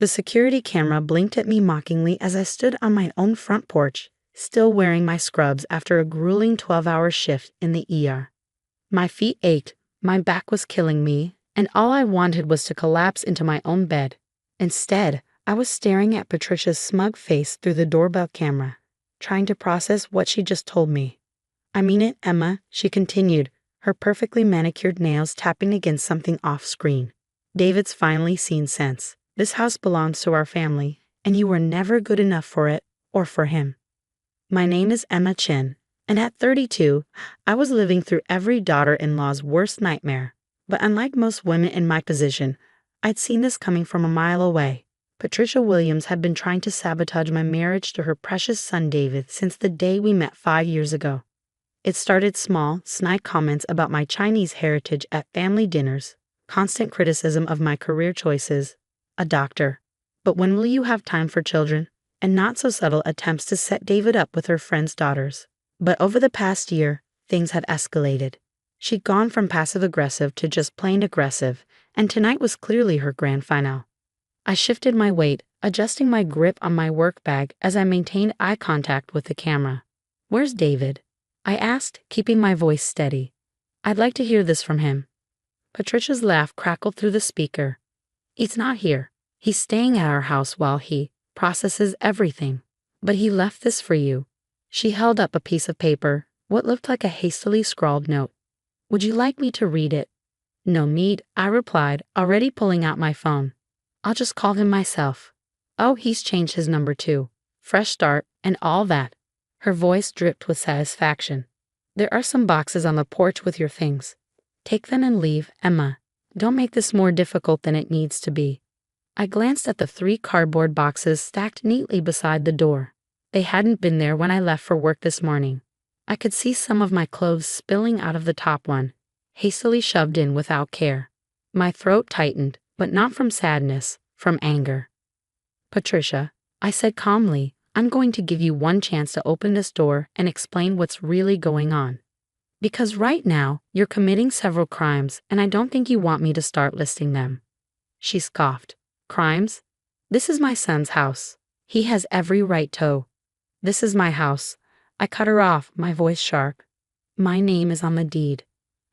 The security camera blinked at me mockingly as I stood on my own front porch, still wearing my scrubs after a grueling 12-hour shift in the ER. My feet ached, my back was killing me, and all I wanted was to collapse into my own bed. Instead, I was staring at Patricia's smug face through the doorbell camera, trying to process what she just told me. "I mean it, Emma," she continued, her perfectly manicured nails tapping against something off-screen. "David's finally seen sense. This house belongs to our family, and you were never good enough for it or for him." My name is Emma Chin, and at 32, I was living through every daughter-in-law's worst nightmare. But unlike most women in my position, I'd seen this coming from a mile away. Patricia Williams had been trying to sabotage my marriage to her precious son David since the day we met 5 years ago. It started small, snide comments about my Chinese heritage at family dinners, constant criticism of my career choices, a doctor. But when will you have time for children? And not so subtle attempts to set David up with her friends' daughters. But over the past year, things had escalated. She'd gone from passive-aggressive to just plain aggressive, and tonight was clearly her grand finale. I shifted my weight, adjusting my grip on my work bag as I maintained eye contact with the camera. "Where's David?" I asked, keeping my voice steady. "I'd like to hear this from him." Patricia's laugh crackled through the speaker. "He's not here. He's staying at our house while he processes everything. But he left this for you." She held up a piece of paper, what looked like a hastily scrawled note. "Would you like me to read it?" "No need," I replied, already pulling out my phone. "I'll just call him myself." "Oh, he's changed his number too. Fresh start, and all that." Her voice dripped with satisfaction. "There are some boxes on the porch with your things. Take them and leave, Emma. Don't make this more difficult than it needs to be." I glanced at the 3 cardboard boxes stacked neatly beside the door. They hadn't been there when I left for work this morning. I could see some of my clothes spilling out of the top one, hastily shoved in without care. My throat tightened, but not from sadness, from anger. "Patricia," I said calmly, "I'm going to give you one chance to open this door and explain what's really going on. Because right now, you're committing several crimes, and I don't think you want me to start listing them." She scoffed. "Crimes? This is my son's house. He has every right to." "This is my house." I cut her off, my voice sharp. "My name is on the deed.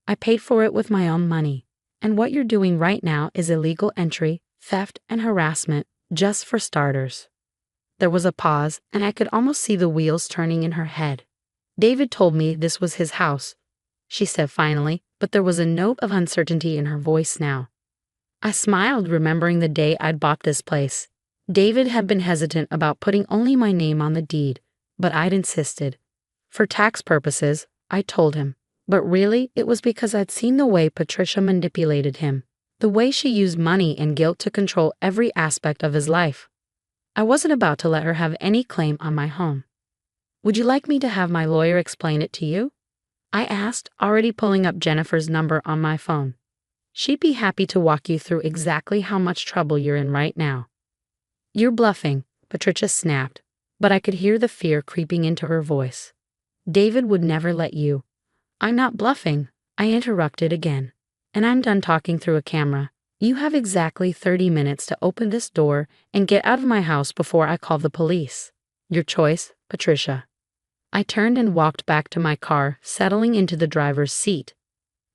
I paid for it with my own money. And what you're doing right now is illegal entry, theft, and harassment, just for starters." There was a pause, and I could almost see the wheels turning in her head. "David told me this was his house," she said finally, but there was a note of uncertainty in her voice now. I smiled, remembering the day I'd bought this place. David had been hesitant about putting only my name on the deed, but I'd insisted. For tax purposes, I told him. But really, it was because I'd seen the way Patricia manipulated him, the way she used money and guilt to control every aspect of his life. I wasn't about to let her have any claim on my home. "Would you like me to have my lawyer explain it to you?" I asked, already pulling up Jennifer's number on my phone. "She'd be happy to walk you through exactly how much trouble you're in right now." "You're bluffing," Patricia snapped, but I could hear the fear creeping into her voice. "David would never let you." "I'm not bluffing," I interrupted again. "And I'm done talking through a camera. You have exactly 30 minutes to open this door and get out of my house before I call the police. Your choice, Patricia." I turned and walked back to my car, settling into the driver's seat.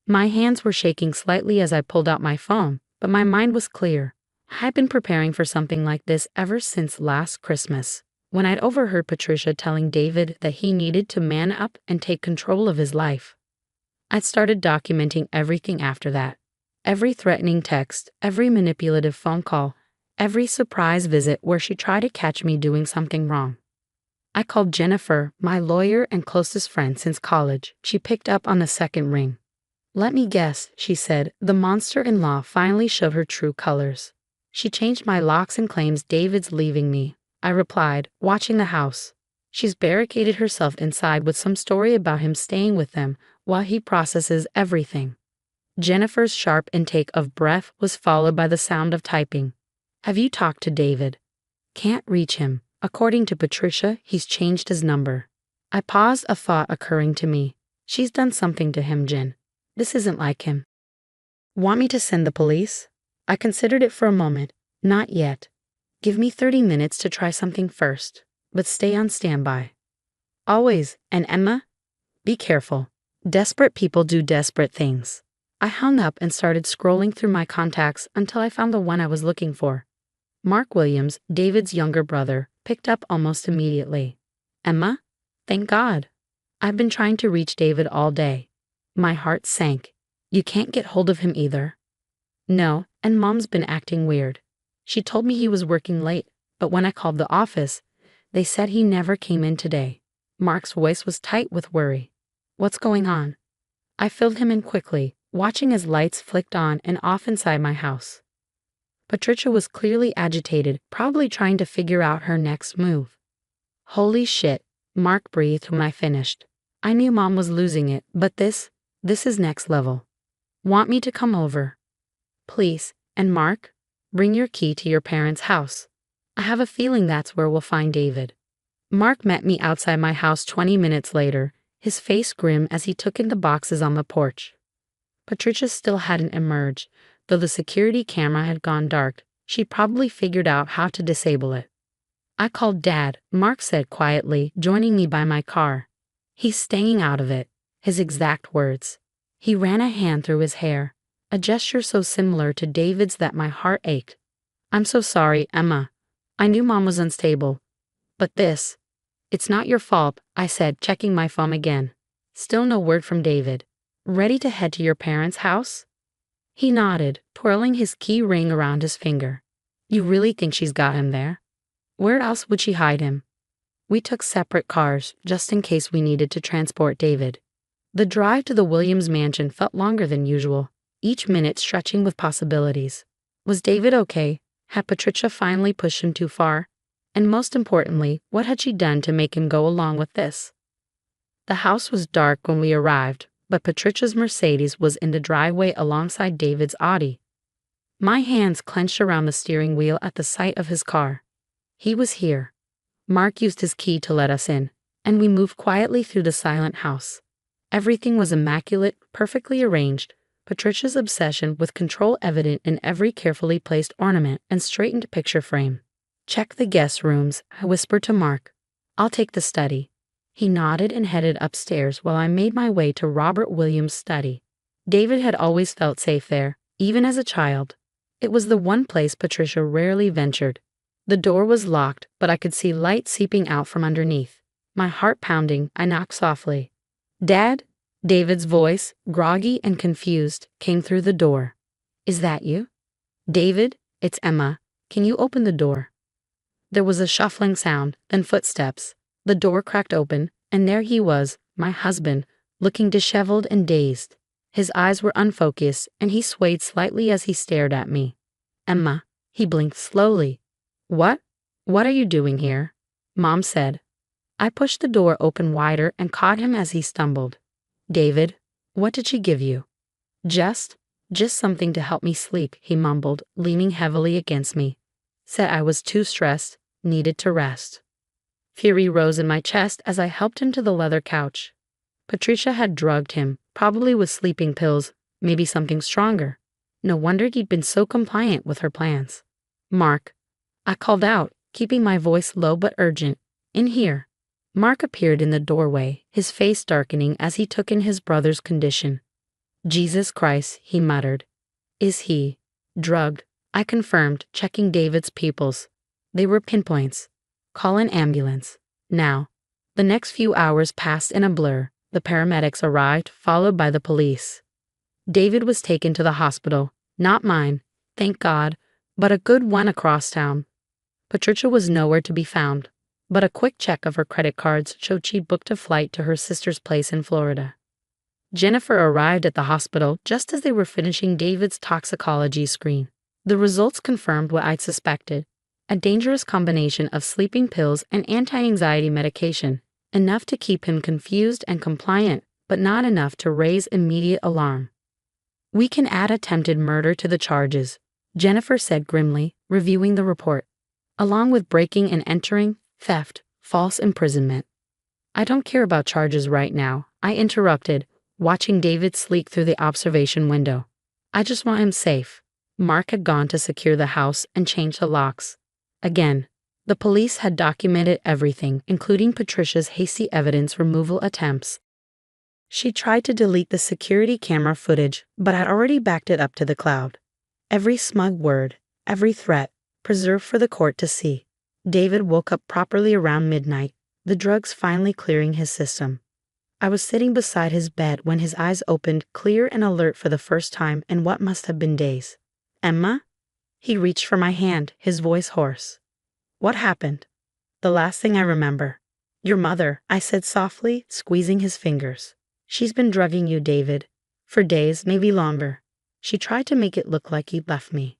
My hands were shaking slightly as I pulled out my phone, but my mind was clear. I'd been preparing for something like this ever since last Christmas, when I'd overheard Patricia telling David that he needed to man up and take control of his life. I'd started documenting everything after that. Every threatening text, every manipulative phone call, every surprise visit where she tried to catch me doing something wrong. I called Jennifer, my lawyer and closest friend since college. She picked up on the second ring. "Let me guess," she said. "The monster-in-law finally showed her true colors." "She changed my locks and claims David's leaving me," I replied, watching the house. "She's barricaded herself inside with some story about him staying with them while he processes everything." Jennifer's sharp intake of breath was followed by the sound of typing. "Have you talked to David?" "Can't reach him. According to Patricia, he's changed his number." I paused, a thought occurring to me. She's done something to him, Jen. This isn't like him. "Want me to send the police?" I considered it for a moment. "Not yet. Give me 30 minutes to try something first, but stay on standby. Always, and Emma, be careful. Desperate people do desperate things. I hung up and started scrolling through my contacts until I found the one I was looking for. Mark Williams, David's younger brother, picked up almost immediately. Emma? Thank God. I've been trying to reach David all day. My heart sank. You can't get hold of him either. No, and Mom's been acting weird. She told me he was working late, but when I called the office, they said he never came in today. Mark's voice was tight with worry. What's going on? I filled him in quickly, watching as lights flicked on and off inside my house. Patricia was clearly agitated, probably trying to figure out her next move. Holy shit, Mark breathed when I finished. I knew Mom was losing it, but this is next level. Want me to come over? Please, and Mark, bring your key to your parents' house. I have a feeling that's where we'll find David. Mark met me outside my house 20 minutes later, his face grim as he took in the boxes on the porch. Patricia still hadn't emerged, though the security camera had gone dark. She'd probably figured out how to disable it. I called Dad, Mark said quietly, joining me by my car. He's staying out of it, his exact words. He ran a hand through his hair, a gesture so similar to David's that my heart ached. I'm so sorry, Emma. I knew Mom was unstable. But it's not your fault, I said, checking my phone again. Still no word from David. Ready to head to your parents' house? He nodded, twirling his key ring around his finger. You really think she's got him there? Where else would she hide him? We took separate cars, just in case we needed to transport David. The drive to the Williams mansion felt longer than usual, each minute stretching with possibilities. Was David okay? Had Patricia finally pushed him too far? And most importantly, what had she done to make him go along with this? The house was dark when we arrived, but Patricia's Mercedes was in the driveway alongside David's Audi. My hands clenched around the steering wheel at the sight of his car. He was here. Mark used his key to let us in, and we moved quietly through the silent house. Everything was immaculate, perfectly arranged, Patricia's obsession with control evident in every carefully placed ornament and straightened picture frame. Check the guest rooms, I whispered to Mark. I'll take the study. He nodded and headed upstairs while I made my way to Robert Williams' study. David had always felt safe there, even as a child. It was the one place Patricia rarely ventured. The door was locked, but I could see light seeping out from underneath. My heart pounding, I knocked softly. Dad? David's voice, groggy and confused, came through the door. Is that you? David, it's Emma. Can you open the door? There was a shuffling sound, then footsteps. The door cracked open, and there he was, my husband, looking disheveled and dazed. His eyes were unfocused, and he swayed slightly as he stared at me. Emma, he blinked slowly. What? What are you doing here? Mom said. I pushed the door open wider and caught him as he stumbled. David, what did she give you? Just something to help me sleep, he mumbled, leaning heavily against me. Said I was too stressed, needed to rest. Fury rose in my chest as I helped him to the leather couch. Patricia had drugged him, probably with sleeping pills, maybe something stronger. No wonder he'd been so compliant with her plans. Mark. I called out, keeping my voice low but urgent. In here. Mark appeared in the doorway, his face darkening as he took in his brother's condition. Jesus Christ, he muttered. Is he drugged? I confirmed, checking David's pupils. They were pinpoints. Call an ambulance. Now. The next few hours passed in a blur. The paramedics arrived, followed by the police. David was taken to the hospital. Not mine, thank God, but a good one across town. Patricia was nowhere to be found, but a quick check of her credit cards showed she'd booked a flight to her sister's place in Florida. Jennifer arrived at the hospital just as they were finishing David's toxicology screen. The results confirmed what I'd suspected. A dangerous combination of sleeping pills and anti-anxiety medication, enough to keep him confused and compliant, but not enough to raise immediate alarm. We can add attempted murder to the charges, Jennifer said grimly, reviewing the report, along with breaking and entering, theft, false imprisonment. I don't care about charges right now, I interrupted, watching David sleep through the observation window. I just want him safe. Mark had gone to secure the house and change the locks. Again, the police had documented everything, including Patricia's hasty evidence removal attempts. She tried to delete the security camera footage, but had already backed it up to the cloud. Every smug word, every threat, preserved for the court to see. David woke up properly around midnight, the drugs finally clearing his system. I was sitting beside his bed when his eyes opened, clear and alert for the first time in what must have been days. "Emma?" He reached for my hand, his voice hoarse. "What happened?" "The last thing I remember. Your mother," I said softly, squeezing his fingers. "She's been drugging you, David. For days, maybe longer. She tried to make it look like you'd left me."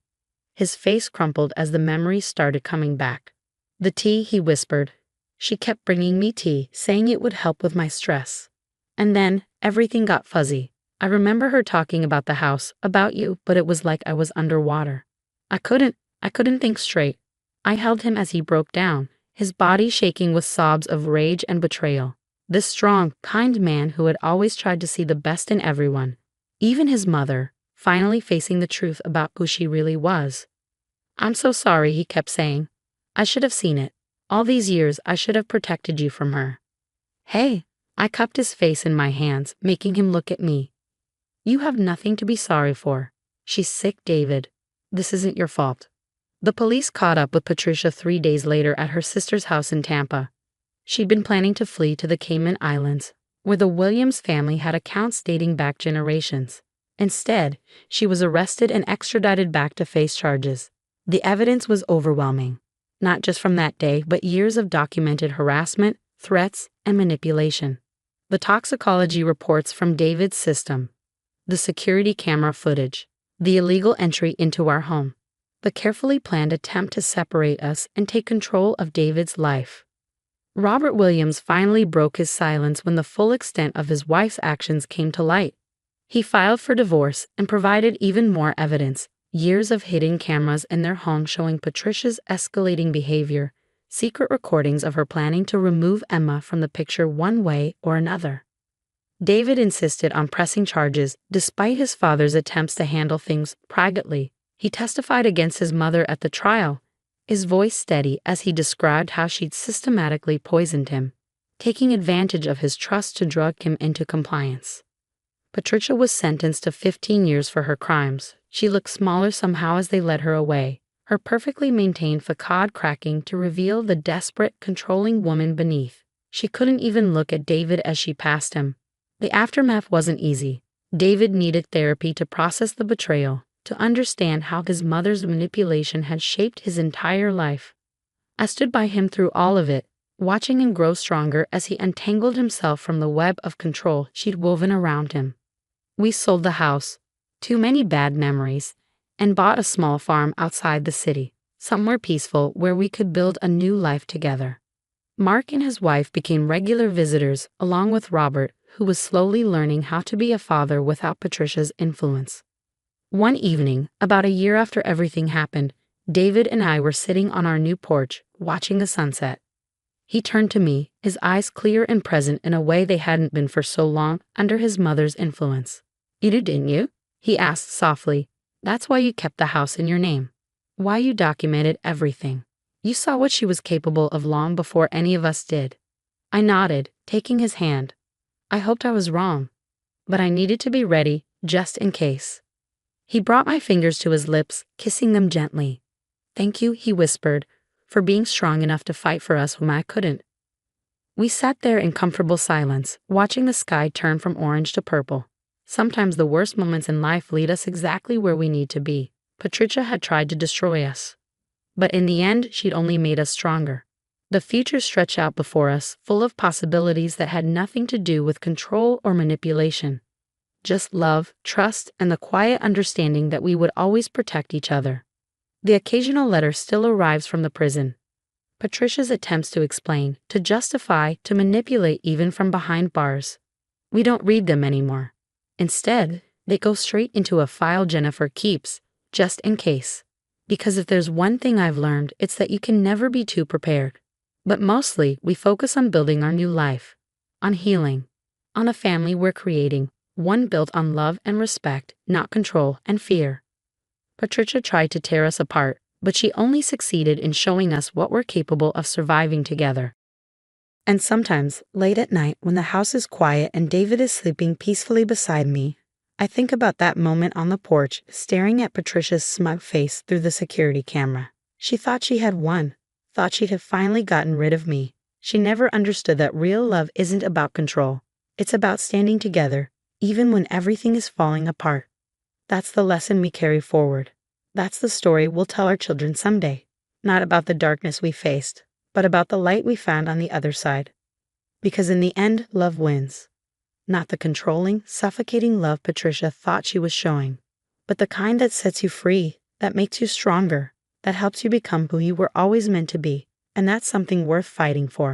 His face crumpled as the memories started coming back. "The tea," he whispered. "She kept bringing me tea, saying it would help with my stress. And then, everything got fuzzy. I remember her talking about the house, about you, but it was like I was underwater. I couldn't think straight." I held him as he broke down, his body shaking with sobs of rage and betrayal. This strong, kind man who had always tried to see the best in everyone, even his mother, finally facing the truth about who she really was. "I'm so sorry," he kept saying. "I should have seen it. All these years I should have protected you from her." "Hey," I cupped his face in my hands, making him look at me. "You have nothing to be sorry for. She's sick, David. This isn't your fault." The police caught up with Patricia 3 days later at her sister's house in Tampa. She'd been planning to flee to the Cayman Islands, where the Williams family had accounts dating back generations. Instead, she was arrested and extradited back to face charges. The evidence was overwhelming, not just from that day, but years of documented harassment, threats, and manipulation. The toxicology reports from David's system, the security camera footage, the illegal entry into our home, the carefully planned attempt to separate us and take control of David's life. Robert Williams finally broke his silence when the full extent of his wife's actions came to light. He filed for divorce and provided even more evidence, years of hidden cameras in their home showing Patricia's escalating behavior, secret recordings of her planning to remove Emma from the picture one way or another. David insisted on pressing charges despite his father's attempts to handle things privately. He testified against his mother at the trial, his voice steady as he described how she'd systematically poisoned him, taking advantage of his trust to drug him into compliance. Patricia was sentenced to 15 years for her crimes. She looked smaller somehow as they led her away, her perfectly maintained facade cracking to reveal the desperate, controlling woman beneath. She couldn't even look at David as she passed him. The aftermath wasn't easy. David needed therapy to process the betrayal, to understand how his mother's manipulation had shaped his entire life. I stood by him through all of it, watching him grow stronger as he untangled himself from the web of control she'd woven around him. We sold the house, too many bad memories, and bought a small farm outside the city, somewhere peaceful where we could build a new life together. Mark and his wife became regular visitors, along with Robert, who was slowly learning how to be a father without Patricia's influence. One evening, about a year after everything happened, David and I were sitting on our new porch, watching the sunset. He turned to me, his eyes clear and present in a way they hadn't been for so long under his mother's influence. "You do, didn't you?" he asked softly. "That's why you kept the house in your name. Why you documented everything. You saw what she was capable of long before any of us did." I nodded, taking his hand. I hoped I was wrong, but I needed to be ready, just in case. He brought my fingers to his lips, kissing them gently. "Thank you," he whispered, "for being strong enough to fight for us when I couldn't." We sat there in comfortable silence, watching the sky turn from orange to purple. Sometimes the worst moments in life lead us exactly where we need to be. Patricia had tried to destroy us, but in the end, she'd only made us stronger. The future stretched out before us, full of possibilities that had nothing to do with control or manipulation. Just love, trust, and the quiet understanding that we would always protect each other. The occasional letter still arrives from the prison. Patricia's attempts to explain, to justify, to manipulate even from behind bars. We don't read them anymore. Instead, they go straight into a file Jennifer keeps, just in case. Because if there's one thing I've learned, it's that you can never be too prepared. But mostly, we focus on building our new life, on healing, on a family we're creating, one built on love and respect, not control and fear. Patricia tried to tear us apart, but she only succeeded in showing us what we're capable of surviving together. And sometimes, late at night, when the house is quiet and David is sleeping peacefully beside me, I think about that moment on the porch, staring at Patricia's smug face through the security camera. She thought she had won, thought she'd have finally gotten rid of me. She never understood that real love isn't about control. It's about standing together, even when everything is falling apart. That's the lesson we carry forward. That's the story we'll tell our children someday. Not about the darkness we faced, but about the light we found on the other side. Because in the end, love wins. Not the controlling, suffocating love Patricia thought she was showing, but the kind that sets you free, that makes you stronger, that helps you become who you were always meant to be, and that's something worth fighting for.